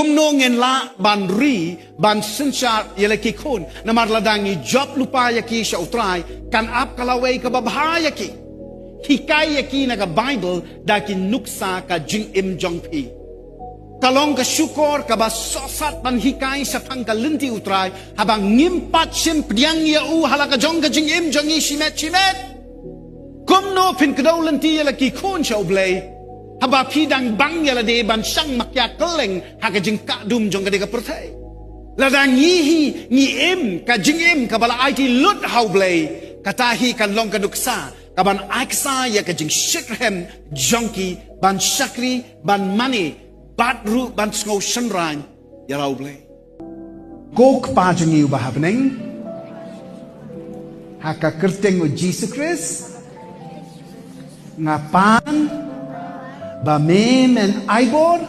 Kumno ngen la ban ri ban sensyar yelaki kun namar ladangi job lupa yaki sa utray kan ap kalaway kababhaya ki hikay yaki naga Bible daki nuksa ka jing im jong pi kalong ka syukor ka basosat ban hikay sa pangkalinti utray habang ngimpat simpriang yau halaka jong ka jing im jong shimet kumno pin kadawlanti yelaki kun sa blei haba pidang bang yala de ban sang makya keleng haka jing ka dum jong ka de ka pertai ladang yihi ni em ka jing em ka bala IT lut hau blei katahi kan long ka duksa ka ban aksa ya ka jing shikhem jonki ban shakri ban mani bat ru ban sngo shenran ya rau blei kok pa jing yu ba happening haka kerteng o Jesus Christ ngapan ba mem and ibor